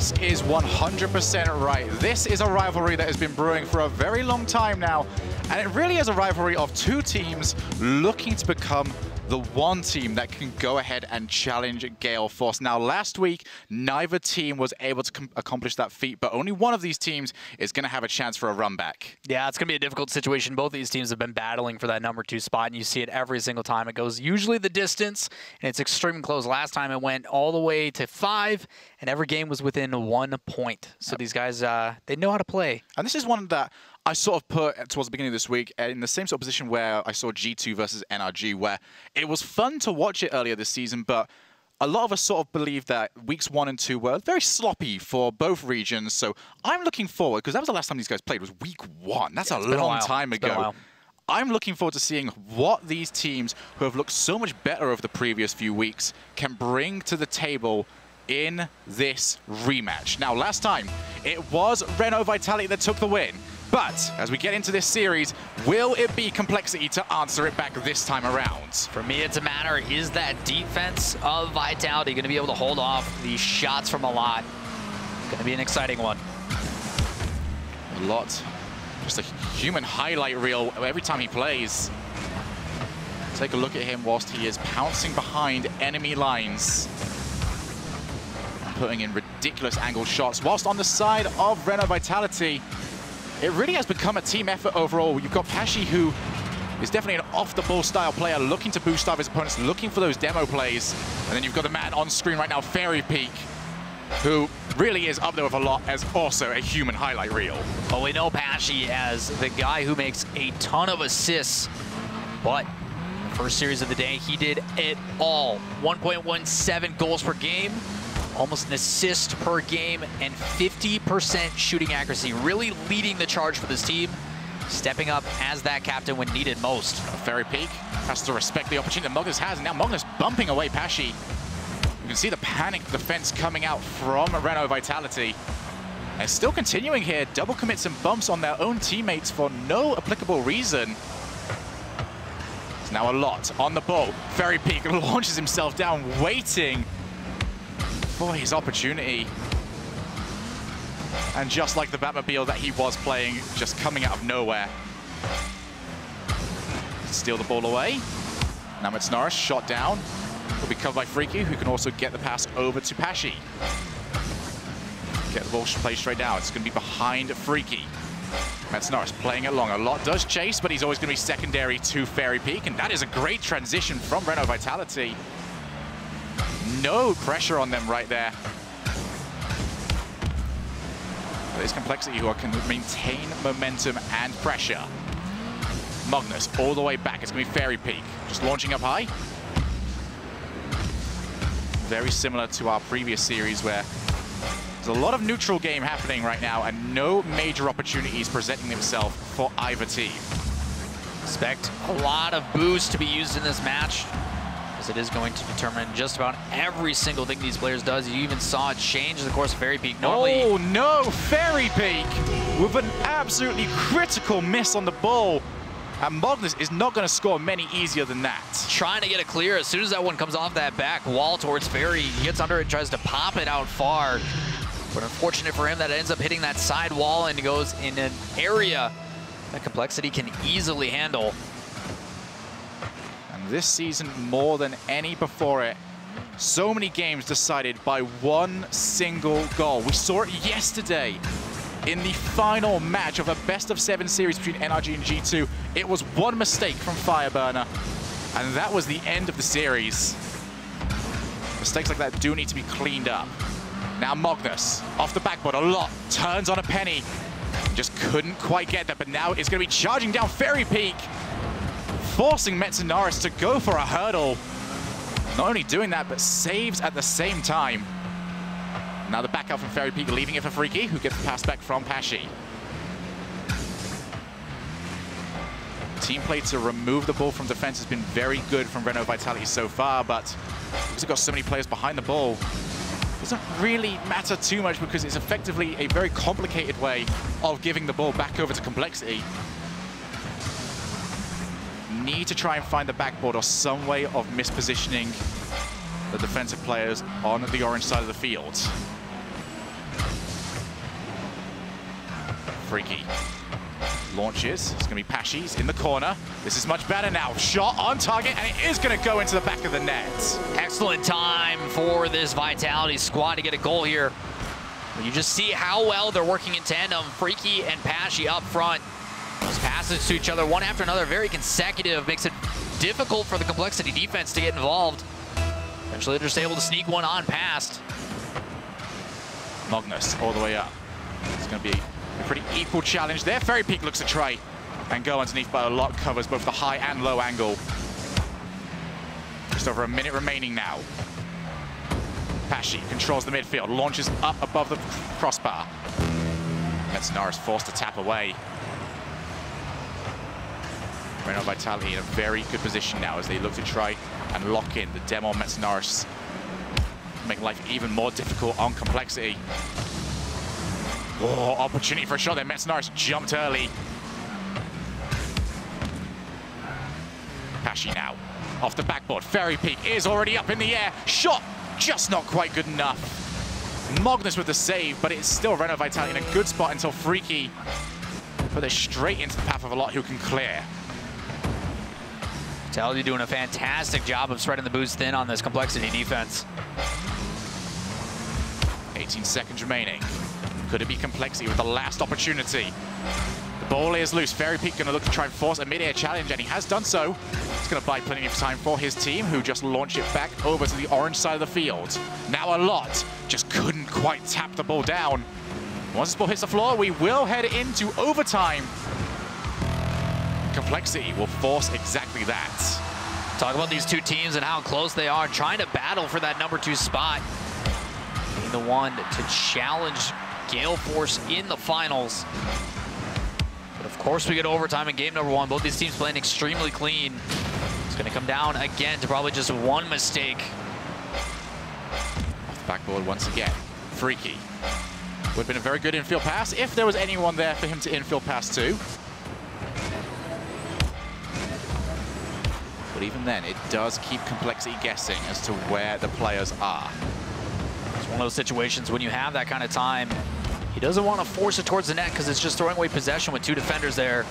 Boss is 100% right. This is a rivalry that has been brewing for a very long time now, and it really is a rivalry of two teams looking to become the one team that can go ahead and challenge Gale Force. Now, last week, neither team was able to accomplish that feat, but only one of these teams is going to have a chance for a run back. Yeah, it's going to be a difficult situation. Both these teams have been battling for that #2 spot, and you see it every single time. It goes usually the distance, and it's extremely close. Last time it went all the way to 5, and every game was within 1 point. So these guys, they know how to play. And this is one that I sort of put towards the beginning of this week in the same sort of position where I saw G2 versus NRG, where it was fun to watch it earlier this season, but a lot of us sort of believed that weeks 1 and 2 were very sloppy for both regions. So I'm looking forward, because that was the last time these guys played, was week 1. That's a long time ago. I'm looking forward to seeing what these teams who have looked so much better over the previous few weeks can bring to the table in this rematch. Now, last time, it was RENAULT Vitality that took the win. But as we get into this series, will it be Complexity to answer it back this time around? For me, it's a matter, is that defense of Vitality going to be able to hold off these shots from a lot? Going to be an exciting one. A lot. Just a human highlight reel every time he plays. Take a look at him whilst he is pouncing behind enemy lines. Putting in ridiculous angle shots. Whilst on the side of RENAULT Vitality, it really has become a team effort overall. You've got Pashi, who is definitely an off-the-ball style player, looking to boost up his opponents, looking for those demo plays. And then you've got the man on screen right now, Fairy Peak, who really is up there with a lot as also a human highlight reel. Well, we know Pashi as the guy who makes a ton of assists, but the first series of the day, he did it all. 1.17 goals per game. Almost an assist per game, and 50% shooting accuracy. Really leading the charge for this team, stepping up as that captain when needed most. Fairy Peak has to respect the opportunity that Magnus has, and now Magnus bumping away Pashi. You can see the panic defense coming out from RENAULT Vitality. And still continuing here, double commits and bumps on their own teammates for no applicable reason. It's now a lot on the ball. Fairy Peak launches himself down, waiting for his opportunity. And just like the Batmobile that he was playing, just coming out of nowhere. Steal the ball away. Now it's Norris, shot down. Will be covered by Freaky, who can also get the pass over to Pashi. Get the ball played straight down. It's going to be behind Freaky. That's Norris playing it long. A lot does chase, but he's always going to be secondary to Fairy Peak, and that is a great transition from RENAULT Vitality. No pressure on them right there. But it's Complexity who can maintain momentum and pressure. Magnus all the way back. It's going to be Fairy Peak. Just launching up high. Very similar to our previous series where there's a lot of neutral game happening right now and no major opportunities presenting themselves for either team. Expect a lot of boost to be used in this match, as it is going to determine just about every single thing these players does. You even saw it change in the course of Fairy Peak. Normally, oh no, Fairy Peak with an absolutely critical miss on the ball. And Magnus is not going to score many easier than that. Trying to get it clear. As soon as that one comes off that back wall towards Fairy, he gets under it and tries to pop it out far. But unfortunate for him, that ends up hitting that side wall and goes in an area that Complexity can easily handle. And this season, more than any before it, so many games decided by one single goal. We saw it yesterday in the final match of a best-of-7 series between NRG and G2. It was one mistake from Fireburner, and that was the end of the series. Mistakes like that do need to be cleaned up. Now Magnus, off the backboard a lot, turns on a penny. Just couldn't quite get that, but now it's going to be charging down Fairy Peak, forcing Metsunaris to go for a hurdle. Not only doing that, but saves at the same time. Now the back out from Fairy Peak, leaving it for Freaky, who gets the pass back from Pashi. Team play to remove the ball from defense has been very good from RENAULT Vitality so far, but because they've got so many players behind the ball, it doesn't really matter too much because it's effectively a very complicated way of giving the ball back over to Complexity. Need to try and find the backboard or some way of mispositioning the defensive players on the orange side of the field. Freaky launches. It's going to be Pashi's in the corner. This is much better now. Shot on target, and it is going to go into the back of the net. Excellent time for this Vitality squad to get a goal here. You just see how well they're working in tandem. Freaky and Pashi up front. Those passes to each other, one after another, very consecutive. Makes it difficult for the Complexity defense to get involved. Eventually, they're just able to sneak one on past. Magnus all the way up. It's going to be a pretty equal challenge there. Fairy Peak looks to try and go underneath, but a lot covers both the high and low angle. Just over a minute remaining now. Pashi controls the midfield, launches up above the crossbar. Metsunaris forced to tap away. RENAULT Vitality in a very good position now as they look to try and lock in the demo on Metsunaris. Make life even more difficult on Complexity. Oh, opportunity for a shot there. Metsunaris jumped early. Pashi now off the backboard. Fairy Peak is already up in the air. Shot just not quite good enough. Magnus with the save, but it's still RENAULT Vitality in a good spot until Freaky put it straight into the path of a lot who can clear. Vitality doing a fantastic job of spreading the boost thin on this Complexity defense. 18 seconds remaining. Could it be Complexity with the last opportunity? The ball is loose. Fairy Peak going to look to try and force a mid-air challenge, and he has done so. It's going to buy plenty of time for his team, who just launched it back over to the orange side of the field. Now a lot just couldn't quite tap the ball down. Once this ball hits the floor, we will head into overtime. Complexity will force exactly that. Talk about these two teams and how close they are, trying to battle for that #2 spot. Being the one to challenge Gale Force in the finals. But of course we get overtime in game #1. Both these teams playing extremely clean. It's going to come down again to probably just one mistake. Off the backboard once again. Freaky. Would have been a very good infield pass if there was anyone there for him to infield pass to. But even then, it does keep Complexity guessing as to where the players are. It's one of those situations when you have that kind of time, he doesn't want to force it towards the net because it's just throwing away possession with two defenders there.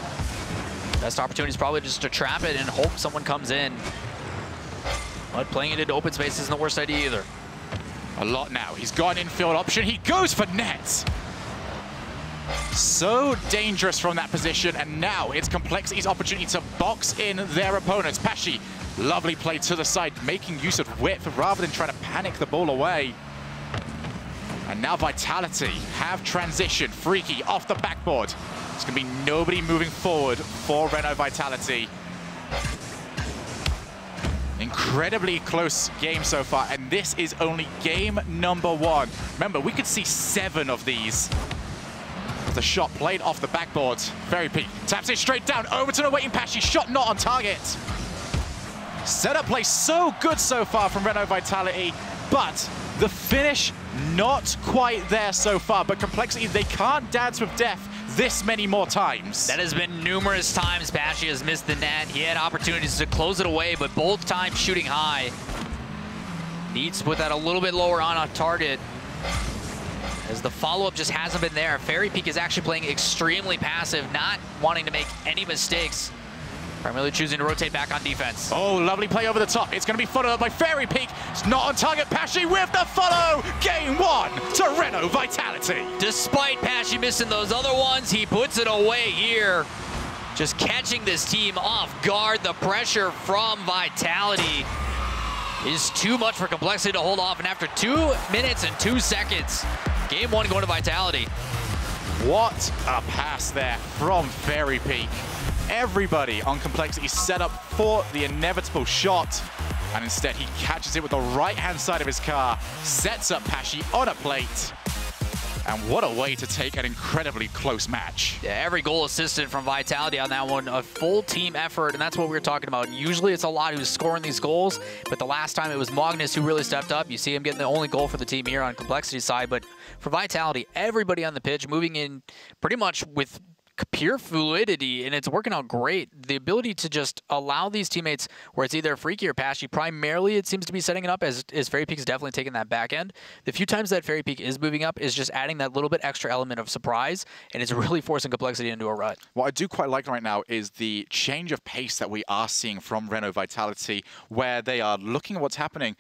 Best opportunity is probably just to trap it and hope someone comes in. But playing it into open space isn't the worst idea either. A lot now. He's got an infield option. He goes for net. So dangerous from that position, and now it's Complexity's opportunity to box in their opponents. Pashi, lovely play to the side, making use of width rather than trying to panic the ball away. And now Vitality have transition. Freaky off the backboard. It's going to be nobody moving forward for RENAULT Vitality. Incredibly close game so far, and this is only game #1. Remember, we could see 7 of these. The shot played off the backboard. Fairy Peak taps it straight down over to the waiting Pashi. Shot not on target. Setup play so good so far from RENAULT Vitality, but the finish not quite there so far. But Complexity, they can't dance with death this many more times. That has been numerous times. Pashi has missed the net. He had opportunities to close it away, but both times shooting high. Needs to put that a little bit lower on target, as the follow-up just hasn't been there. Fairy Peak is actually playing extremely passive, not wanting to make any mistakes. Primarily choosing to rotate back on defense. Oh, lovely play over the top. It's going to be followed up by Fairy Peak. It's not on target. Pashi with the follow. Game 1 to RENAULT Vitality. Despite Pashi missing those other ones, he puts it away here. Just catching this team off guard. The pressure from Vitality is too much for Complexity to hold off. And after 2 minutes and 2 seconds, game 1 going to Vitality. What a pass there from Fairy Peak. Everybody on Complexity set up for the inevitable shot, and instead he catches it with the right-hand side of his car, sets up Pashi on a plate, and what a way to take an incredibly close match. Yeah, every goal assisted from Vitality on that one, a full team effort, and that's what we were talking about. Usually it's a lot who's scoring these goals, but the last time it was Magnus who really stepped up. You see him getting the only goal for the team here on Complexity's side, but for Vitality, everybody on the pitch moving in pretty much with pure fluidity, and it's working out great. The ability to just allow these teammates, where it's either Freaky or Pashy, primarily it seems to be setting it up as Fairy Peak is definitely taking that back end. The few times that Fairy Peak is moving up is just adding that little bit extra element of surprise, and it's really forcing Complexity into a rut. What I do quite like right now is the change of pace that we are seeing from Renault Vitality, where they are looking at what's happening,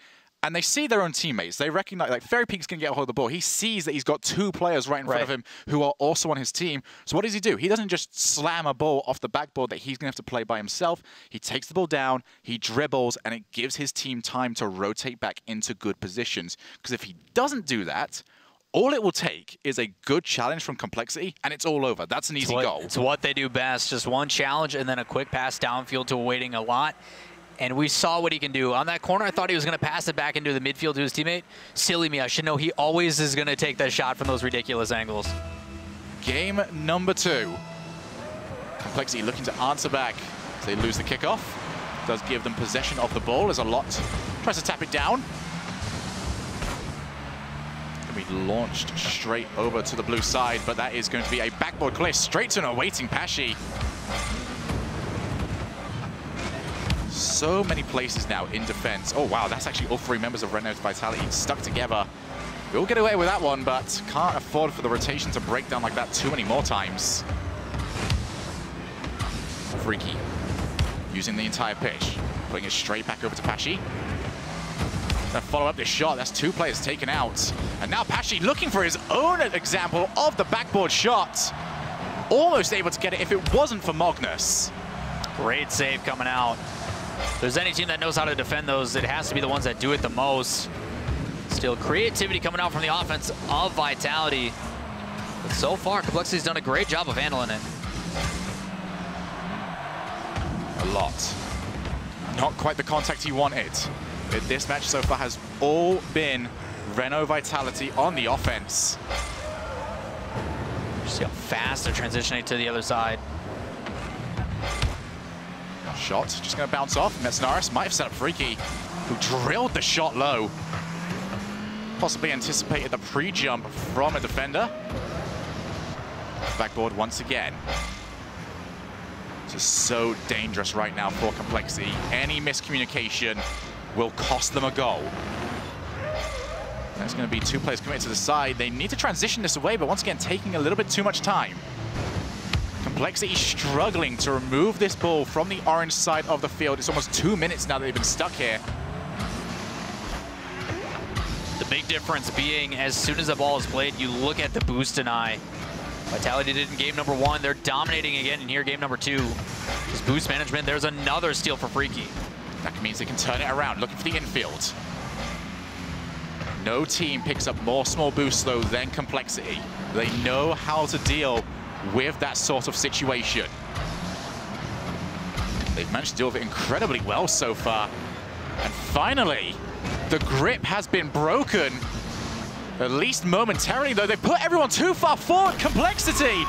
and they see their own teammates. They recognize, like, Fairy Peak's going to get a hold of the ball. He sees that he's got two players right in front of him who are also on his team. So what does he do? He doesn't just slam a ball off the backboard that he's going to have to play by himself. He takes the ball down, he dribbles, and it gives his team time to rotate back into good positions. Because if he doesn't do that, all it will take is a good challenge from Complexity, and it's all over. That's an easy goal. It's what they do best. Just one challenge and then a quick pass downfield to awaiting a lot. And we saw what he can do. On that corner, I thought he was going to pass it back into the midfield to his teammate. Silly me. I should know he always is going to take that shot from those ridiculous angles. Game number 2. Complexity looking to answer back as they lose the kickoff. Does give them possession of the ball as a lot tries to tap it down. We launched straight over to the blue side, but that is going to be a backboard clear straight to an awaiting Pashy. So many places now in defense. Oh, wow, that's actually all 3 members of Renault Vitality stuck together. We'll get away with that one, but can't afford for the rotation to break down like that too many more times. Freaky using the entire pitch, putting it straight back over to Pashy. Gonna follow up this shot. That's 2 players taken out. And now Pashy looking for his own example of the backboard shot. Almost able to get it if it wasn't for Magnus. Great save coming out. If there's any team that knows how to defend those, it has to be the ones that do it the most. Still, creativity coming out from the offense of Vitality. But so far, Complexity's done a great job of handling it. A lot. Not quite the contact he wanted. But this match so far has all been Renault Vitality on the offense. See how fast they're transitioning to the other side. Shot, just going to bounce off. Metsnaris might have set up Freaky, who drilled the shot low. Possibly anticipated the pre-jump from a defender. Backboard once again. This is so dangerous right now for Complexity. Any miscommunication will cost them a goal. There's going to be 2 players committed to the side. They need to transition this away, but once again, taking a little bit too much time. Complexity struggling to remove this ball from the orange side of the field. It's almost 2 minutes now that they've been stuck here. The big difference being, as soon as the ball is played, you look at the boost deny. Vitality did in game number 1. They're dominating again in here game number 2. Just boost management. There's another steal for Freaky. That means they can turn it around, looking for the infield. No team picks up more small boosts, though, than Complexity. They know how to deal with that sort of situation. They've managed to deal with it incredibly well so far. And finally, the grip has been broken. At least momentarily, though. They put everyone too far forward. Complexity!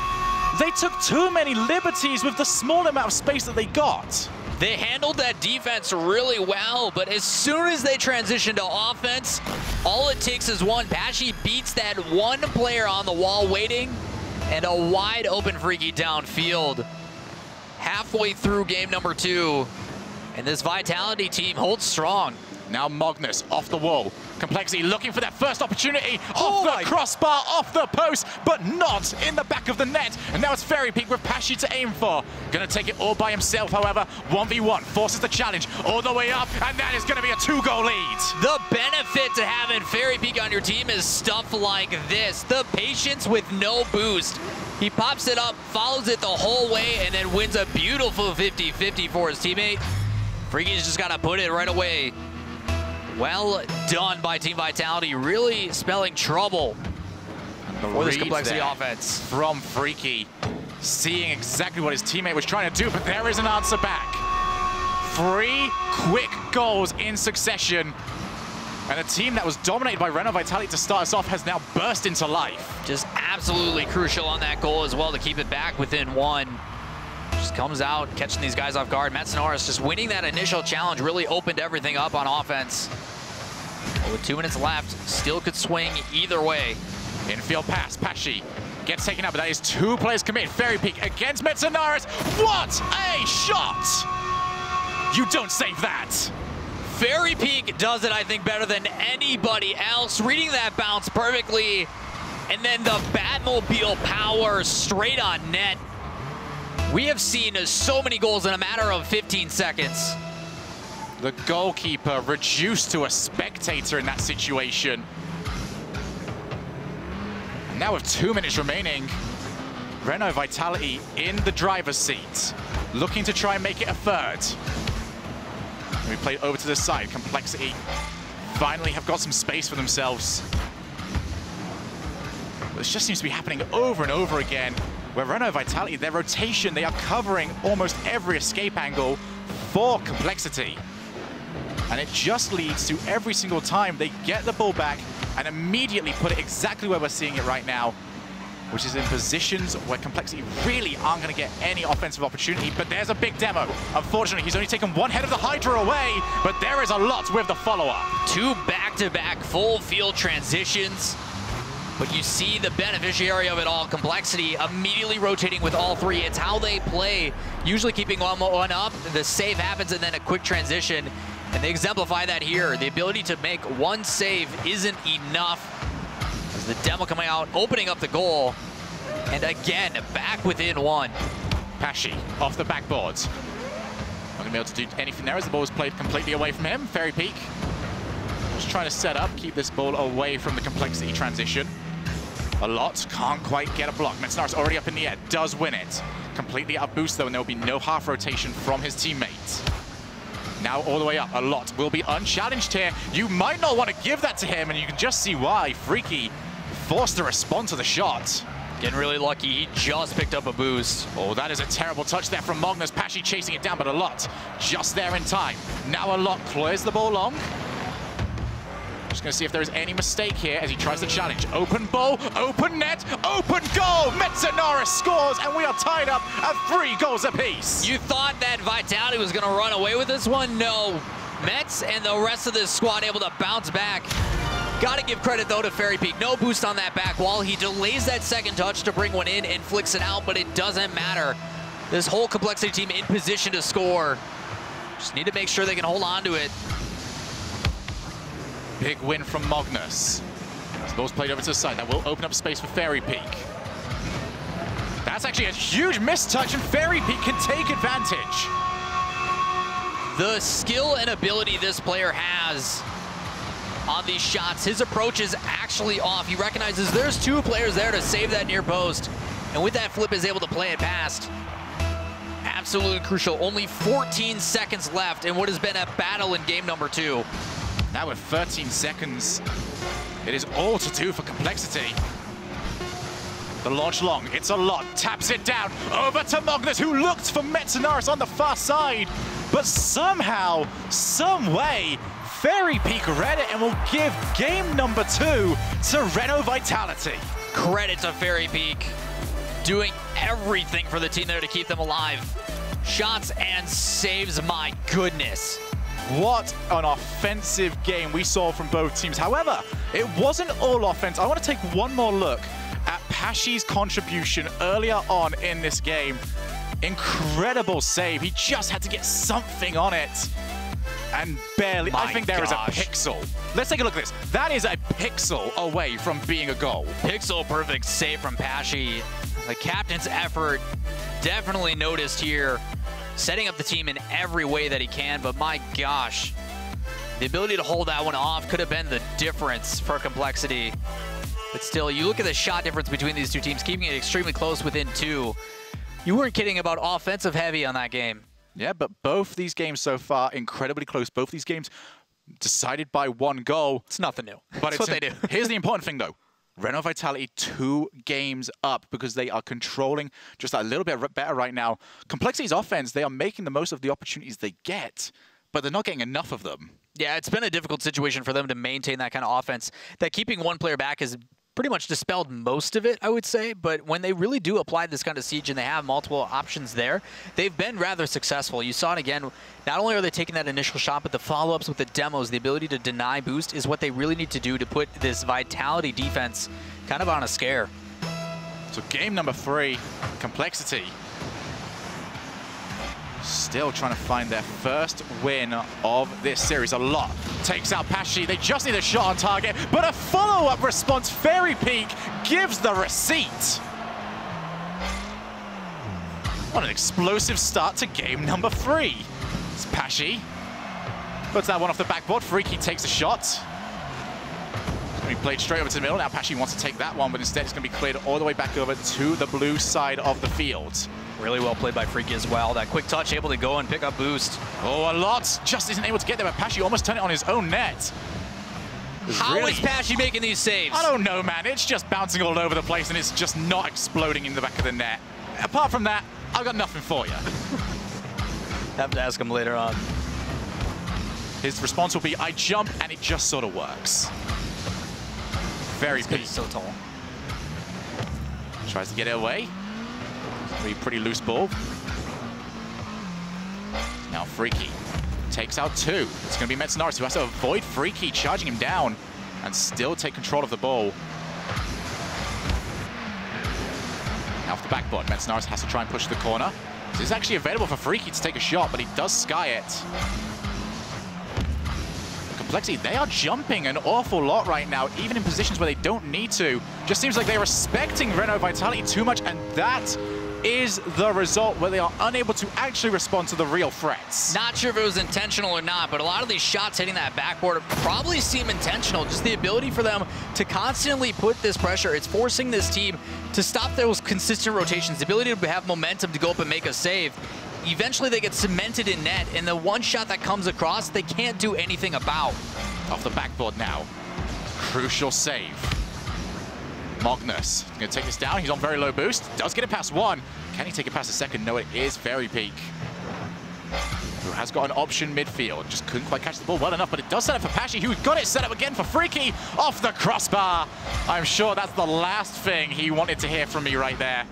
They took too many liberties with the small amount of space that they got. They handled that defense really well, but as soon as they transition to offense, all it takes is one. Pashy beats that one player on the wall waiting, and a wide open Freaky downfield. Halfway through game number 2, and this Vitality team holds strong. Now Magnus off the wall. Complexity looking for that first opportunity off the crossbar, off the post, but not in the back of the net. And now it's Fairy Peak with Pashy to aim for. Gonna take it all by himself, however. 1v1, forces the challenge all the way up, and that is gonna be a 2-goal lead. The benefit to having Fairy Peak on your team is stuff like this. The patience with no boost. He pops it up, follows it the whole way, and then wins a beautiful 50-50 for his teammate. Freaky's just gotta put it right away. Well done by Team Vitality, really spelling trouble for this Complexity offense. From Freaky, seeing exactly what his teammate was trying to do, but there is an answer back. 3 quick goals in succession. And a team that was dominated by Renault Vitality to start us off has now burst into life. Just absolutely crucial on that goal as well to keep it back within 1. Just comes out, catching these guys off guard. Metsnaris just winning that initial challenge really opened everything up on offense. But with 2 minutes left, still could swing either way. Infield pass, Pashy Gets taken out, but that is 2 players committed. Fairy Peak against Metzenaris. What a shot! You don't save that. Fairy Peak does it, I think, better than anybody else. Reading that bounce perfectly. And then the Batmobile power straight on net. We have seen so many goals in a matter of 15 seconds. The goalkeeper reduced to a spectator in that situation. And now with 2 minutes remaining, Renault Vitality in the driver's seat, looking to try and make it a third. And we play over to the side. Complexity finally have got some space for themselves. This just seems to be happening over and over again, where Renault Vitality, their rotation, they are covering almost every escape angle for Complexity. And it just leads to every single time they get the ball back and immediately put it exactly where we're seeing it right now, which is in positions where Complexity really aren't going to get any offensive opportunity. But there's a big demo. Unfortunately, he's only taken 1 head of the Hydra away, but there is a lot with the follow-up. 2 back-to-back full field transitions. But you see the beneficiary of it all, Complexity immediately rotating with all 3. It's how they play, usually keeping one up. The save happens and then a quick transition. And they exemplify that here. The ability to make 1 save isn't enough. As the demo coming out, opening up the goal. And again, back within 1. Pashi off the backboards. Not going to be able to do anything there as the ball was played completely away from him. Fairy Peak just trying to set up, keep this ball away from the Complexity transition. A lot, can't quite get a block. Metzenaris already up in the air, does win it. Completely out boost though, and there will be no half rotation from his teammates. Now all the way up, a lot will be unchallenged here. You might not want to give that to him, and you can just see why. Freaky forced to respond to the shot. Getting really lucky, he just picked up a boost. Oh, that is a terrible touch there from Magnus. Pashi chasing it down, but a lot just there in time. Now a lot clears the ball long. Just going to see if there is any mistake here as he tries to challenge. Open ball, open net, open goal! Metzenaris scores, and we are tied up at 3 goals apiece. You thought that Vitality was going to run away with this one? No. Mets and the rest of this squad able to bounce back. Got to give credit, though, to Fairy Peak. No boost on that back wall. He delays that second touch to bring one in and flicks it out, but it doesn't matter. This whole Complexity team in position to score. Just need to make sure they can hold on to it. Big win from Magnus. As the ball's played over to the side, that will open up space for Fairy Peak. That's actually a huge mistouch, and Fairy Peak can take advantage. The skill and ability this player has on these shots, his approach is actually off. He recognizes there's 2 players there to save that near post, and with that flip is able to play it past. Absolutely crucial. Only 14 seconds left in what has been a battle in game number 2. Now with 13 seconds, it is all to do for Complexity. The launch long, it's a lot, taps it down, over to Magnus, who looked for Metzenaris on the far side, but somehow, some way, Fairy Peak read it and will give game number 2 to Renault Vitality. Credit to Fairy Peak, doing everything for the team there to keep them alive. Shots and saves, my goodness. What an offensive game we saw from both teams. However, it wasn't all offense. I want to take one more look at Pashi's contribution earlier on in this game. Incredible save. He just had to get something on it. And barely, I think there is a pixel. Let's take a look at this. That is a pixel away from being a goal. Pixel perfect save from Pashi. The captain's effort definitely noticed here. Setting up the team in every way that he can, but my gosh, the ability to hold that one off could have been the difference for Complexity. But still, you look at the shot difference between these 2 teams, keeping it extremely close within 2. You weren't kidding about offensive heavy on that game. Yeah, but both these games so far, incredibly close. Both these games decided by 1 goal. It's nothing new. But That's what they do. Here's the important thing, though. Renault Vitality 2 games up because they are controlling just a little bit better right now. Complexity's offense, they are making the most of the opportunities they get, but they're not getting enough of them. Yeah, it's been a difficult situation for them to maintain that kind of offense. That keeping 1 player back has pretty much dispelled most of it, I would say. But when they really do apply this kind of siege and they have multiple options there, they've been rather successful. You saw it again. Not only are they taking that initial shot, but the follow-ups with the demos, the ability to deny boost is what they really need to do to put this Vitality defense kind of on a scare. So game number 3, Complexity. Still trying to find their first win of this series. A lot. Takes out Pashi. They just need a shot on target, but a follow-up response. Fairy Peak gives the receipt. What an explosive start to game number 3. It's Pashi. Puts that one off the backboard. Freaky takes a shot. It's going to be played straight over to the middle. Now Pashi wants to take that one, but instead it's going to be cleared all the way back over to the blue side of the field. Really well played by Freaky as well. That quick touch, able to go and pick up boost. Oh, a lot. Just isn't able to get there, but Pashi almost turned it on his own net. How is Pashi making these saves? I don't know, man. It's just bouncing all over the place, and it's just not exploding in the back of the net. Apart from that, I've got nothing for you. Have to ask him later on. His response will be, I jump, and it just sort of works. Very big. He's so tall. Tries to get it away. Pretty loose ball. Now Freaky takes out 2. It's going to be Metsunaris who has to avoid Freaky charging him down and still take control of the ball. Now off the backboard, Metsunaris has to try and push the corner. This is actually available for Freaky to take a shot, but he does sky it. Complexity, they are jumping an awful lot right now, even in positions where they don't need to. Just seems like they're respecting Renault Vitality too much, and that is the result where they are unable to actually respond to the real threats. Not sure if it was intentional or not, but a lot of these shots hitting that backboard probably seem intentional. Just the ability for them to constantly put this pressure. It's forcing this team to stop those consistent rotations, the ability to have momentum to go up and make a save. Eventually they get cemented in net, and the one shot that comes across, they can't do anything about. Off the backboard now. Crucial save. Magnus going to take this down. He's on very low boost. Does get it past 1. Can he take it past the 2nd? No, it is Fairy Peak, who has got an option midfield. Just couldn't quite catch the ball well enough, but it does set up for Pashi, who got it set up again for Freaky off the crossbar. I'm sure that's the last thing he wanted to hear from me right there.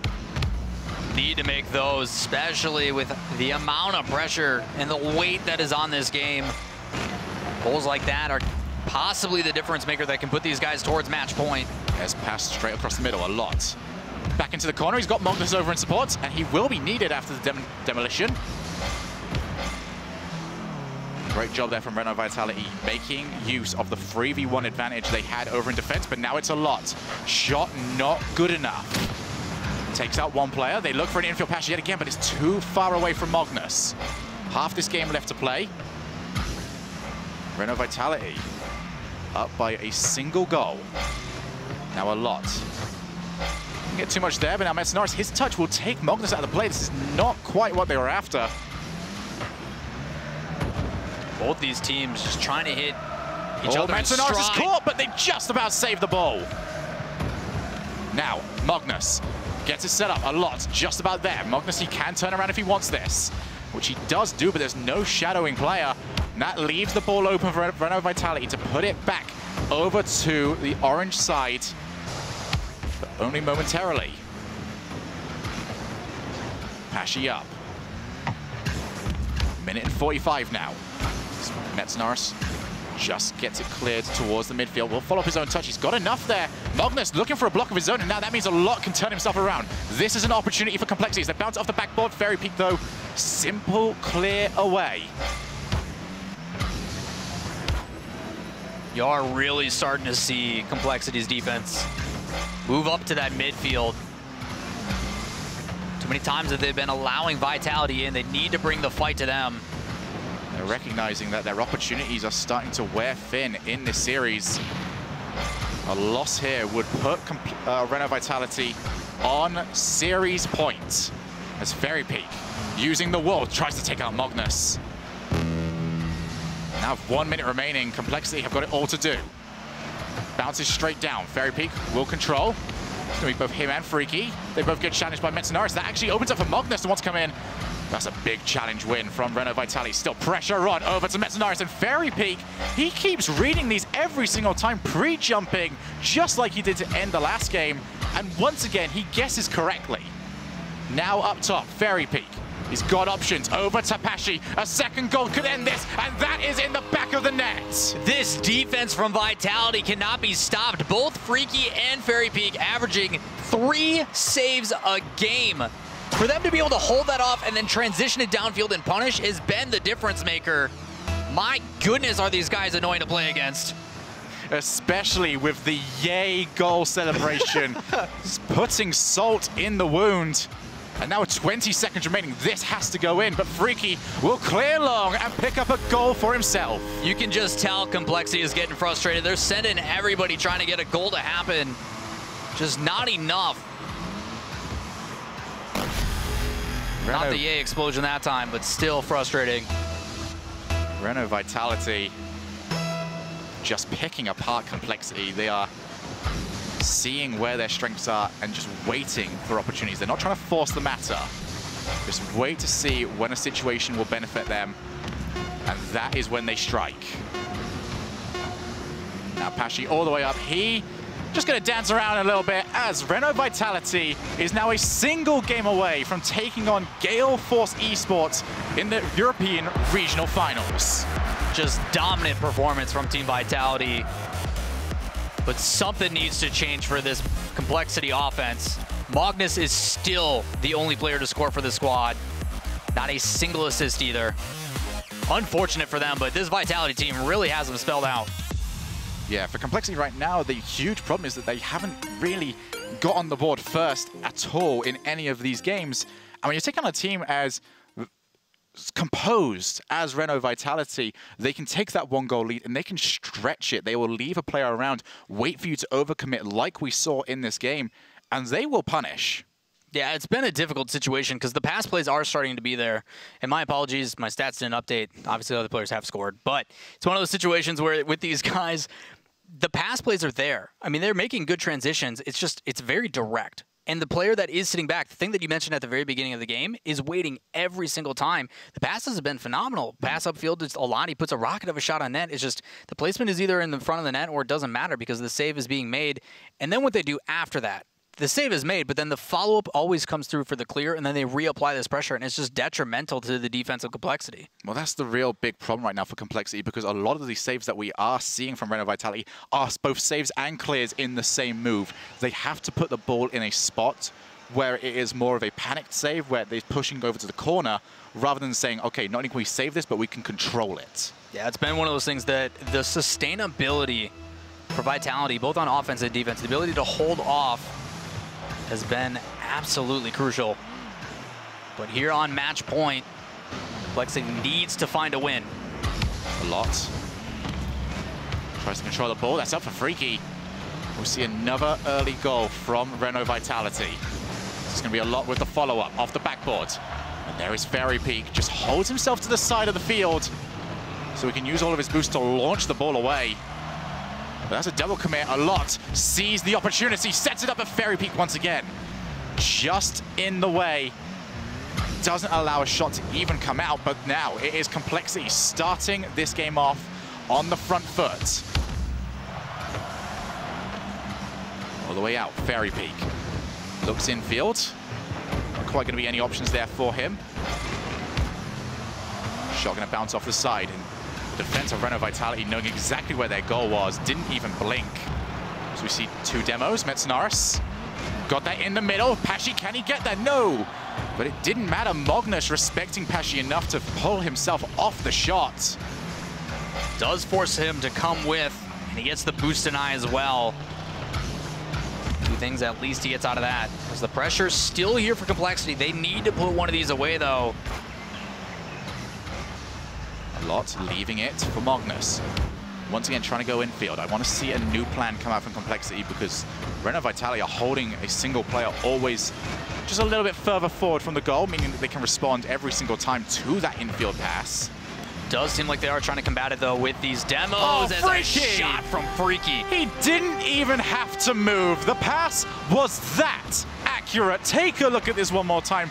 Need to make those, especially with the amount of pressure and the weight that is on this game. Goals like that are possibly the difference maker that can put these guys towards match point. Has passed straight across the middle a lot. Back into the corner, he's got Magnus over in support, and he will be needed after the demolition. Great job there from Renault Vitality, making use of the 3v1 advantage they had over in defense, but now it's a lot. Shot not good enough. Takes out one player. They look for an infield pass yet again, but it's too far away from Magnus. Half this game left to play. Renault Vitality up by a single goal. Now a lot. Didn't get too much there, but now Metsunaris, his touch will take Magnus out of the play. This is not quite what they were after. Both these teams just trying to hit each other. Metsunaris is caught, but they just about saved the ball. Now, Magnus gets it set up a lot, just about there. Magnus, he can turn around if he wants this, which he does do, but there's no shadowing player. And that leaves the ball open for Renault Vitality to put it back over to the orange side, but only momentarily. Pashi up. Minute and 45 now. Metsunaris just gets it cleared towards the midfield. Will follow up his own touch. He's got enough there. Magnus looking for a block of his own, and now that means a lot can turn himself around. This is an opportunity for Complexities. They bounce off the backboard. Fairy Peak, though, simple clear away. You are really starting to see Complexity's defense move up to that midfield. Too many times that they've been allowing Vitality in. They need to bring the fight to them. They're recognizing that their opportunities are starting to wear thin in this series. A loss here would put Renault Vitality on series points as Fairy Peak, using the wall, tries to take out Magnus. Now 1 minute remaining, Complexity have got it all to do. Bounces straight down. Fairy Peak will control. It's going to be both him and Freaky. They both get challenged by Metsunaris. That actually opens up for Magnus to want to come in. That's a big challenge win from Renault Vitality. Still pressure on over to Metsunaris, and Fairy Peak, he keeps reading these every single time, pre-jumping, just like he did to end the last game. And once again, he guesses correctly. Now up top, Fairy Peak He's got options. Over to Pashi. A second goal could end this, and that is in the back of the net. This defense from Vitality cannot be stopped. Both Freaky and Fairy Peak averaging 3 saves a game. For them to be able to hold that off and then transition it downfield and punish has been the difference maker. My goodness, are these guys annoying to play against. Especially with the yay goal celebration. Putting salt in the wound. And now with 20 seconds remaining, this has to go in, but Freaky will clear long and pick up a goal for himself. You can just tell Complexity is getting frustrated. They're sending everybody trying to get a goal to happen. Just not enough. Not the yay explosion that time, but still frustrating. Renault Vitality just picking apart Complexity. They are seeing where their strengths are and just waiting for opportunities. They're not trying to force the matter. Just wait to see when a situation will benefit them, and that is when they strike. Now Pashi all the way up. He just going to dance around a little bit as Renault Vitality is now a single game away from taking on Gale Force eSports in the European Regional Finals. Just dominant performance from Team Vitality. But something needs to change for this Complexity offense. Magnus is still the only player to score for the squad. Not a single assist either. Unfortunate for them, but this Vitality team really has them spelled out. Yeah, for Complexity right now, the huge problem is that they haven't really got on the board first at all in any of these games. And when you take on a team as composed as Renault Vitality, they can take that 1-goal lead and they can stretch it. They will leave a player around, wait for you to overcommit like we saw in this game, and they will punish. Yeah, it's been a difficult situation because the pass plays are starting to be there. And my apologies, my stats didn't update. Obviously, other players have scored. But it's one of those situations where with these guys, the pass plays are there. I mean, they're making good transitions. It's just, it's very direct. And the player that is sitting back, the thing that you mentioned at the very beginning of the game, is waiting every single time. The passes have been phenomenal. Pass upfield, it's Alani puts a rocket of a shot on net. It's just the placement is either in the front of the net or it doesn't matter because the save is being made. And then what they do after that, the save is made, but then the follow-up always comes through for the clear, and then they reapply this pressure, and it's just detrimental to the defensive Complexity. Well, that's the real big problem right now for Complexity, because a lot of these saves that we are seeing from Renault Vitality are both saves and clears in the same move. They have to put the ball in a spot where it is more of a panicked save, where they're pushing over to the corner, rather than saying, okay, not only can we save this, but we can control it. Yeah, it's been one of those things that the sustainability for Vitality, both on offense and defense, the ability to hold off has been absolutely crucial. But here on match point, Complexity needs to find a win. A lot. Tries to control the ball. That's up for Freaky. We'll see another early goal from Renault Vitality. It's going to be a lot with the follow-up off the backboard. And there is Fairy Peak. Just holds himself to the side of the field so he can use all of his boost to launch the ball away. But that's a double commit. A lot sees the opportunity, sets it up at Fairy Peak once again. Just in the way. Doesn't allow a shot to even come out, but now it is Complexity starting this game off on the front foot. All the way out, Fairy Peak. Looks infield. Not quite going to be any options there for him. Shot going to bounce off the side. And the defense of Renault Vitality, knowing exactly where their goal was, didn't even blink. So we see two demos. Metsunaris got that in the middle. Pashi, can he get that? No! But it didn't matter. Magnus respecting Pashi enough to pull himself off the shot. Does force him to come with, and he gets the boost deny as well. Two things at least he gets out of that. Because the pressure's still here for Complexity. They need to put one of these away, though. A lot leaving it for Magnus. Once again, trying to go infield. I want to see a new plan come out from Complexity because Renault Vitality are holding a single player always just a little bit further forward from the goal, meaning that they can respond every single time to that infield pass. Does seem like they are trying to combat it, though, with these demos. Oh, as a shot from Freaky. He didn't even have to move. The pass was that accurate. Take a look at this one more time.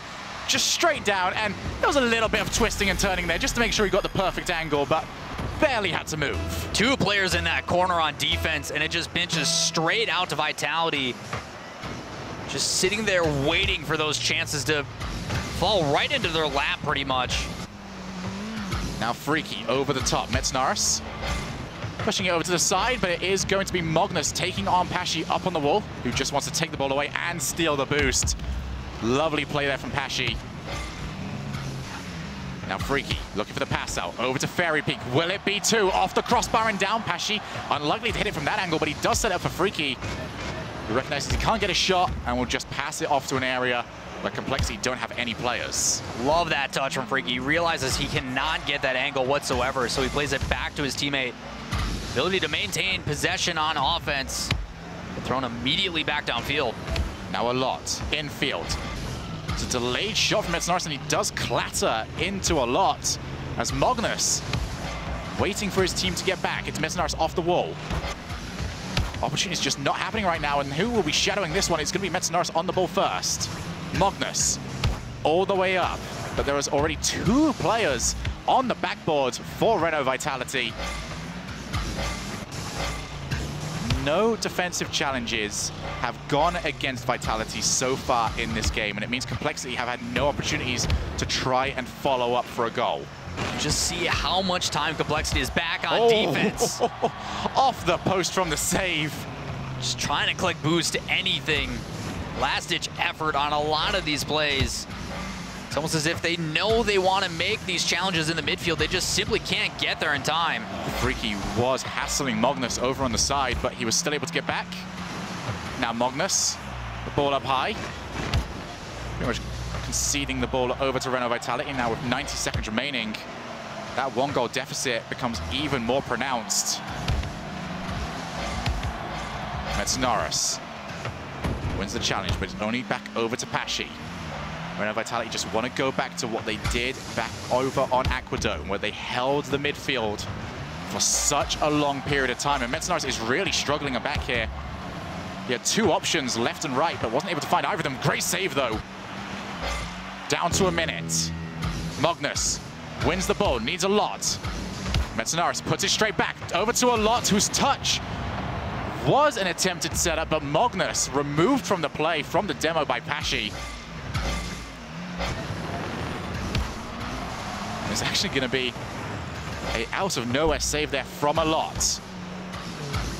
Just straight down, and there was a little bit of twisting and turning there just to make sure he got the perfect angle, but barely had to move. Two players in that corner on defense, and it just pinches straight out to Vitality. Just sitting there waiting for those chances to fall right into their lap pretty much. Now Freaky over the top. Metsnaris pushing it over to the side, but it is going to be Magnus taking on Pashi up on the wall, who just wants to take the ball away and steal the boost. Lovely play there from Pashi. Now Freaky looking for the pass out over to Fairy Peak. Will it be two? Off the crossbar and down. Pashi unlikely to hit it from that angle, but he does set it up for Freaky, who recognizes he can't get a shot and will just pass it off to an area where Complexity don't have any players. Love that touch from Freaky. He realizes he cannot get that angle whatsoever, so he plays it back to his teammate. Ability to maintain possession on offense, but thrown immediately back downfield. Now a lot infield. It's a delayed shot from Metsnaris, and he does clatter into a lot as Magnus waiting for his team to get back. It's Metsnaris off the wall. Opportunity is just not happening right now, and who will be shadowing this one? It's going to be Metsnaris on the ball first. Magnus all the way up, but there is already two players on the backboard for Renault Vitality. No defensive challenges have gone against Vitality so far in this game, and it means Complexity have had no opportunities to try and follow up for a goal. Just see how much time Complexity is back on defense. Off the post from the save. Just trying to click boost to anything. Last-ditch effort on a lot of these plays. It's almost as if they know they want to make these challenges in the midfield. They just simply can't get there in time. Freaky was hassling Magnus over on the side, but he was still able to get back. Now Magnus, the ball up high. Pretty much conceding the ball over to Renault Vitality. Now with 90 seconds remaining, that 1-goal deficit becomes even more pronounced. Metsnaris wins the challenge, but it's only back over to Pashi. Renault Vitality just want to go back to what they did back over on Aquadome, where they held the midfield for such a long period of time. And Metsnaris is really struggling back here. He had two options, left and right, but wasn't able to find either of them. Great save, though. Down to a minute. Magnus wins the ball, needs a lot. Metsnaris puts it straight back over to a lot, whose touch was an attempted setup, but Magnus removed from the play, from the demo by Pashi. It's actually going to be a out of nowhere save there from a lot.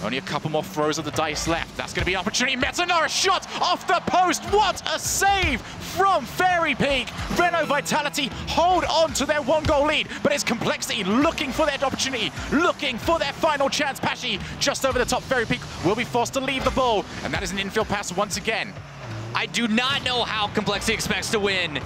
Only a couple more throws of the dice left. That's going to be an opportunity. Metsnaris shot off the post. What a save from Fairy Peak. Renault Vitality hold on to their 1-goal lead, but it's Complexity looking for that opportunity, looking for their final chance. Pashi just over the top. Fairy Peak will be forced to leave the ball, and that is an infield pass once again. I do not know how Complexity expects to win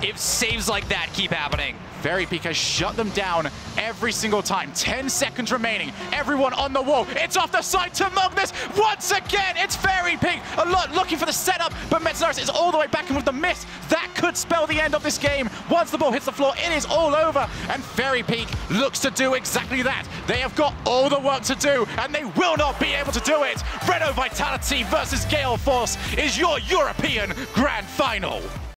if saves like that keep happening. Fairy Peak has shut them down every single time. 10 seconds remaining. Everyone on the wall. It's off the side to Magnus. Once again, it's Fairy Peak. A lot looking for the setup, but Metsnaris is all the way back in with the miss. That could spell the end of this game. Once the ball hits the floor, it is all over. And Fairy Peak looks to do exactly that. They have got all the work to do, and they will not be able to do it. Renault Vitality versus Gale Force is your European Grand Final.